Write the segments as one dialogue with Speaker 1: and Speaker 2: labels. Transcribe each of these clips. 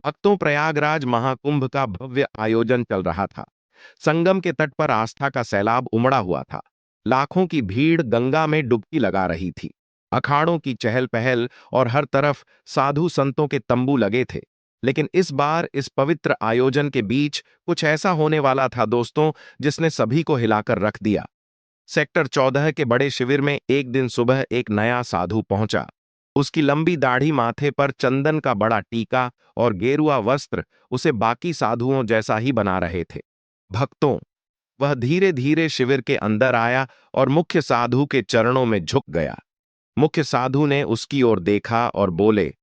Speaker 1: भक्तों, प्रयागराज महाकुंभ का भव्य आयोजन चल रहा था। संगम के तट पर आस्था का सैलाब उमड़ा हुआ था। लाखों की भीड़ गंगा में डुबकी लगा रही थी। अखाड़ों की चहल पहल और हर तरफ साधु संतों के तंबू लगे थे। लेकिन इस बार इस पवित्र आयोजन के बीच कुछ ऐसा होने वाला था दोस्तों, जिसने सभी को हिलाकर रख दिया। सेक्टर 14 के बड़े शिविर में एक दिन सुबह एक नया साधु पहुंचा। उसकी लंबी दाढ़ी, माथे पर चंदन का बड़ा टीका और गेरुआ वस्त्र उसे बाकी साधुओं जैसा ही बना रहे थे। भक्तों, वह धीरे धीरे शिविर के अंदर आया और मुख्य साधु के चरणों में झुक गया। मुख्य साधु ने उसकी ओर देखा और बोले,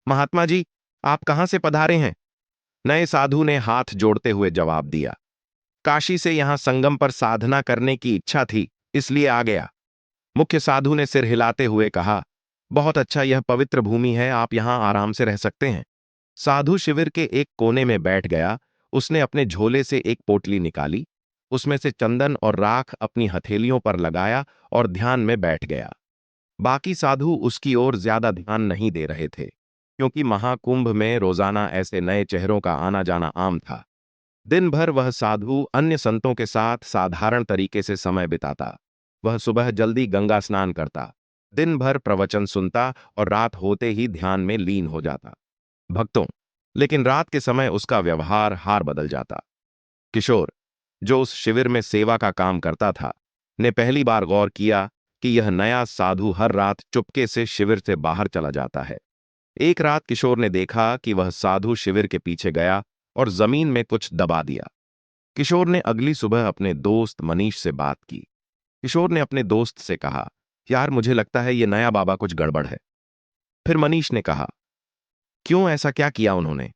Speaker 1: महात्मा जी, आप कहां से पधारे हैं? नए साधु ने हाथ जोड़ते हुए जवाब दिया, काशी से। यहां संगम पर साधना करने की इच्छा थी, इसलिए आ गया। मुख्य साधु ने सिर हिलाते हुए कहा, बहुत अच्छा, यह पवित्र भूमि है, आप यहां आराम से रह सकते हैं। साधु शिविर के एक कोने में बैठ गया। उसने अपने झोले से एक पोटली निकाली, उसमें से चंदन और राख अपनी हथेलियों पर लगाया और ध्यान में बैठ गया। बाकी साधु उसकी ओर ज्यादा ध्यान नहीं दे रहे थे, क्योंकि महाकुंभ में रोजाना ऐसे नए चेहरों का आना जाना आम था। दिन भर वह साधु अन्य संतों के साथ साधारण तरीके से समय बिताता। वह सुबह जल्दी गंगा स्नान करता, दिन भर प्रवचन सुनता और रात होते ही ध्यान में लीन हो जाता। भक्तों, लेकिन रात के समय उसका व्यवहार हार बदल जाता। किशोर, जो उस शिविर में सेवा का काम करता था, ने पहली बार गौर किया कि यह नया साधु हर रात चुपके से शिविर से बाहर चला जाता है। एक रात किशोर ने देखा कि वह साधु शिविर के पीछे गया और जमीन में कुछ दबा दिया। किशोर ने अगली सुबह अपने दोस्त मनीष से बात की। किशोर ने अपने दोस्त से कहा, यार मुझे लगता है ये नया बाबा कुछ गड़बड़ है। फिर मनीष ने कहा, क्यों, ऐसा क्या किया उन्होंने?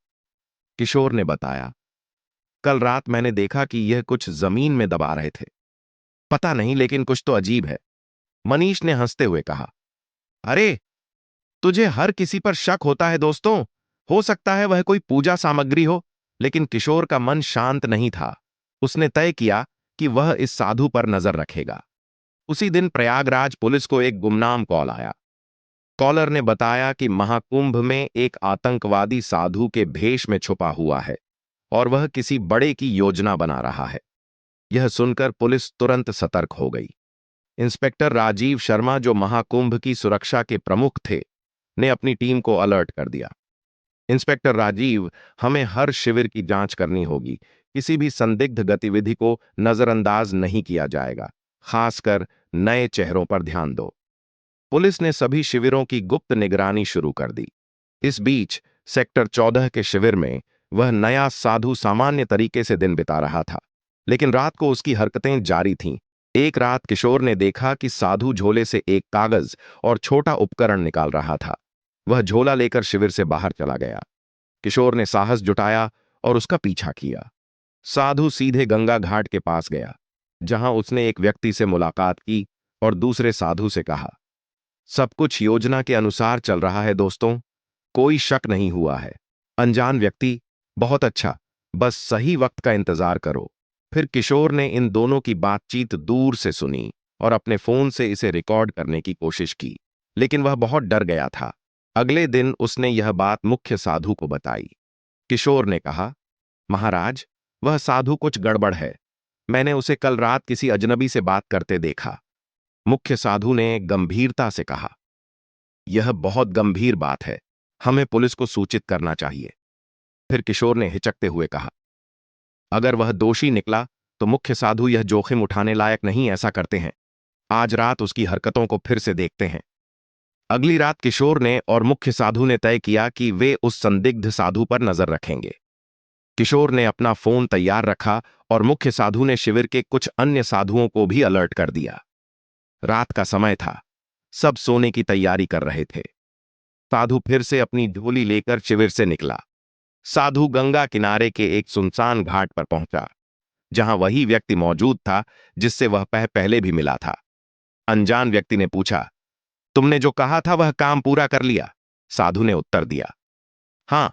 Speaker 1: किशोर ने बताया, कल रात मैंने देखा कि यह कुछ जमीन में दबा रहे थे। पता नहीं, लेकिन कुछ तो अजीब है। मनीष ने हंसते हुए कहा, अरे, तुझे हर किसी पर शक होता है दोस्तों। हो सकता है वह कोई पूजा सामग्री हो। लेकिन किशोर का मन शांत नहीं था। उसने तय किया कि वह इस साधु पर नजर रखेगा। उसी दिन प्रयागराज पुलिस को एक गुमनाम कॉल आया। कॉलर ने बताया कि महाकुंभ में एक आतंकवादी साधु के भेष में छुपा हुआ है और वह किसी बड़े की योजना बना रहा है। यह सुनकर पुलिस तुरंत सतर्क हो गई। इंस्पेक्टर राजीव शर्मा, जो महाकुंभ की सुरक्षा के प्रमुख थे, ने अपनी टीम को अलर्ट कर दिया। इंस्पेक्टर राजीव, हमें हर शिविर की जांच करनी होगी। किसी भी संदिग्ध गतिविधि को नजरअंदाज नहीं किया जाएगा। खासकर नए चेहरों पर ध्यान दो। पुलिस ने सभी शिविरों की गुप्त निगरानी शुरू कर दी। इस बीच सेक्टर 14 के शिविर में वह नया साधु सामान्य तरीके से दिन बिता रहा था, लेकिन रात को उसकी हरकतें जारी थीं। एक रात किशोर ने देखा कि साधु झोले से एक कागज और छोटा उपकरण निकाल रहा था। वह झोला लेकर शिविर से बाहर चला गया। किशोर ने साहस जुटाया और उसका पीछा किया। साधु सीधे गंगा घाट के पास गया, जहां उसने एक व्यक्ति से मुलाकात की और दूसरे साधु से कहा, सब कुछ योजना के अनुसार चल रहा है दोस्तों, कोई शक नहीं हुआ है। अनजान व्यक्ति, बहुत अच्छा, बस सही वक्त का इंतजार करो। फिर किशोर ने इन दोनों की बातचीत दूर से सुनी और अपने फोन से इसे रिकॉर्ड करने की कोशिश की, लेकिन वह बहुत डर गया था। अगले दिन उसने यह बात मुख्य साधु को बताई। किशोर ने कहा, महाराज, वह साधु कुछ गड़बड़ है। मैंने उसे कल रात किसी अजनबी से बात करते देखा। मुख्य साधु ने गंभीरता से कहा, यह बहुत गंभीर बात है, हमें पुलिस को सूचित करना चाहिए। फिर किशोर ने हिचकते हुए कहा, अगर वह दोषी निकला तो मुख्य साधु यह जोखिम उठाने लायक नहीं ऐसा करते हैं। आज रात उसकी हरकतों को फिर से देखते हैं। अगली रात किशोर ने और मुख्य साधु ने तय किया कि वे उस संदिग्ध साधु पर नजर रखेंगे। किशोर ने अपना फोन तैयार रखा और मुख्य साधु ने शिविर के कुछ अन्य साधुओं को भी अलर्ट कर दिया। रात का समय था, सब सोने की तैयारी कर रहे थे। साधु फिर से अपनी झोली लेकर शिविर से निकला। साधु गंगा किनारे के एक सुनसान घाट पर पहुंचा, जहां वही व्यक्ति मौजूद था जिससे वह पहले भी मिला था। अनजान व्यक्ति ने पूछा, तुमने जो कहा था वह काम पूरा कर लिया? साधु ने उत्तर दिया, हाँ,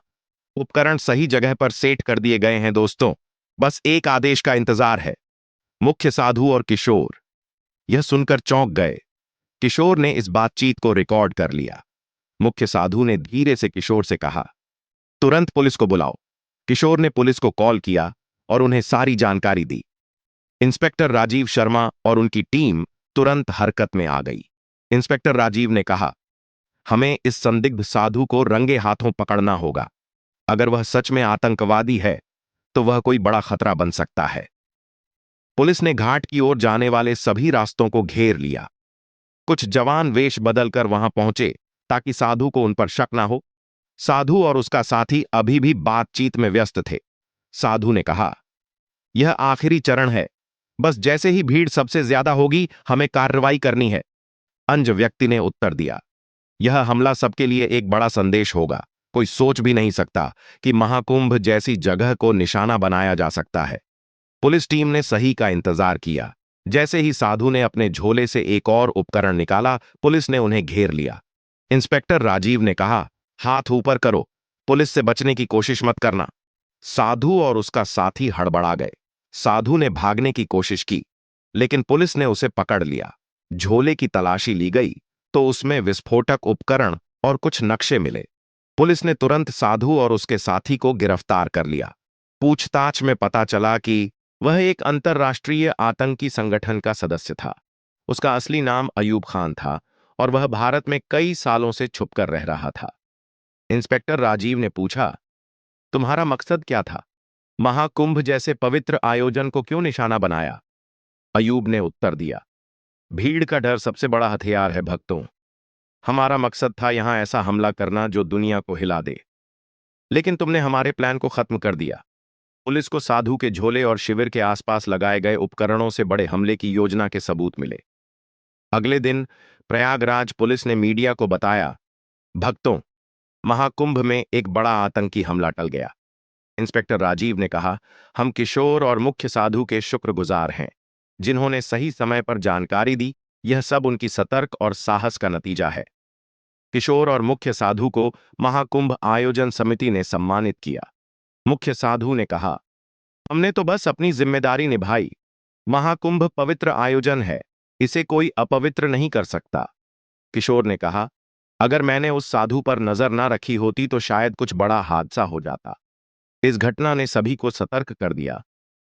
Speaker 1: उपकरण सही जगह पर सेट कर दिए गए हैं दोस्तों, बस एक आदेश का इंतजार है। मुख्य साधु और किशोर यह सुनकर चौंक गए। किशोर ने इस बातचीत को रिकॉर्ड कर लिया। मुख्य साधु ने धीरे से किशोर से कहा, तुरंत पुलिस को बुलाओ। किशोर ने पुलिस को कॉल किया और उन्हें सारी जानकारी दी। इंस्पेक्टर राजीव शर्मा और उनकी टीम तुरंत हरकत में आ गई। इंस्पेक्टर राजीव ने कहा, हमें इस संदिग्ध साधु को रंगे हाथों पकड़ना होगा। अगर वह सच में आतंकवादी है तो वह कोई बड़ा खतरा बन सकता है। पुलिस ने घाट की ओर जाने वाले सभी रास्तों को घेर लिया। कुछ जवान वेश बदलकर वहां पहुंचे ताकि साधु को उन पर शक ना हो। साधु और उसका साथी अभी भी बातचीत में व्यस्त थे। साधु ने कहा, यह आखिरी चरण है। बस जैसे ही भीड़ सबसे ज्यादा होगी हमें कार्रवाई करनी है। अंज व्यक्ति ने उत्तर दिया, यह हमला सबके लिए एक बड़ा संदेश होगा। कोई सोच भी नहीं सकता कि महाकुंभ जैसी जगह को निशाना बनाया जा सकता है। पुलिस टीम ने सही का इंतजार किया। जैसे ही साधु ने अपने झोले से एक और उपकरण निकाला, पुलिस ने उन्हें घेर लिया। इंस्पेक्टर राजीव ने कहा, हाथ ऊपर करो, पुलिस से बचने की कोशिश मत करना। साधु और उसका साथी हड़बड़ा गए। साधु ने भागने की कोशिश की, लेकिन पुलिस ने उसे पकड़ लिया। झोले की तलाशी ली गई तो उसमें विस्फोटक उपकरण और कुछ नक्शे मिले। पुलिस ने तुरंत साधु और उसके साथी को गिरफ्तार कर लिया। पूछताछ में पता चला कि वह एक अंतर्राष्ट्रीय आतंकी संगठन का सदस्य था। उसका असली नाम अयूब खान था और वह भारत में कई सालों से छुपकर रह रहा था। इंस्पेक्टर राजीव ने पूछा, तुम्हारा मकसद क्या था? महाकुंभ जैसे पवित्र आयोजन को क्यों निशाना बनाया? अयूब ने उत्तर दिया, भीड़ का डर सबसे बड़ा हथियार है भक्तों। हमारा मकसद था यहां ऐसा हमला करना जो दुनिया को हिला दे, लेकिन तुमने हमारे प्लान को खत्म कर दिया। पुलिस को साधु के झोले और शिविर के आसपास लगाए गए उपकरणों से बड़े हमले की योजना के सबूत मिले। अगले दिन प्रयागराज पुलिस ने मीडिया को बताया, भक्तों, महाकुंभ में एक बड़ा आतंकी हमला टल गया। इंस्पेक्टर राजीव ने कहा, हम किशोर और मुख्य साधु के शुक्रगुजार हैं, जिन्होंने सही समय पर जानकारी दी। यह सब उनकी सतर्क और साहस का नतीजा है। किशोर और मुख्य साधु को महाकुंभ आयोजन समिति ने सम्मानित किया। मुख्य साधु ने कहा, हमने तो बस अपनी जिम्मेदारी निभाई। महाकुंभ पवित्र आयोजन है, इसे कोई अपवित्र नहीं कर सकता। किशोर ने कहा, अगर मैंने उस साधु पर नजर ना रखी होती तो शायद कुछ बड़ा हादसा हो जाता। इस घटना ने सभी को सतर्क कर दिया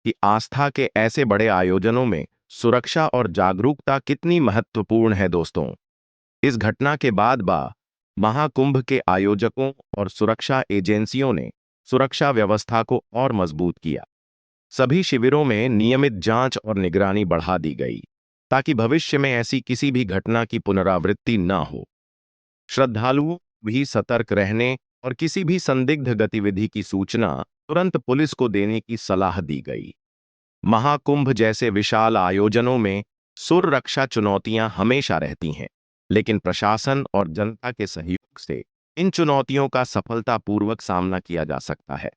Speaker 1: कि आस्था के ऐसे बड़े आयोजनों में सुरक्षा और जागरूकता कितनी महत्वपूर्ण है। दोस्तों, इस घटना के बाद महाकुंभ के आयोजकों और सुरक्षा एजेंसियों ने सुरक्षा व्यवस्था को और मजबूत किया। सभी शिविरों में नियमित जांच और निगरानी बढ़ा दी गई ताकि भविष्य में ऐसी किसी भी घटना की पुनरावृत्ति न हो। श्रद्धालुओं भी सतर्क रहने और किसी भी संदिग्ध गतिविधि की सूचना तुरंत पुलिस को देने की सलाह दी गई। महाकुंभ जैसे विशाल आयोजनों में सुरक्षा चुनौतियां हमेशा रहती हैं, लेकिन प्रशासन और जनता के सहयोग से इन चुनौतियों का सफलतापूर्वक सामना किया जा सकता है।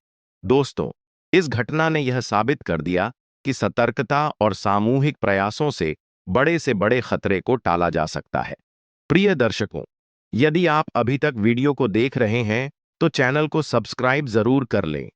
Speaker 1: दोस्तों, इस घटना ने यह साबित कर दिया कि सतर्कता और सामूहिक प्रयासों से बड़े खतरे को टाला जा सकता है। प्रिय दर्शकों, यदि आप अभी तक वीडियो को देख रहे हैं तो चैनल को सब्सक्राइब जरूर कर लें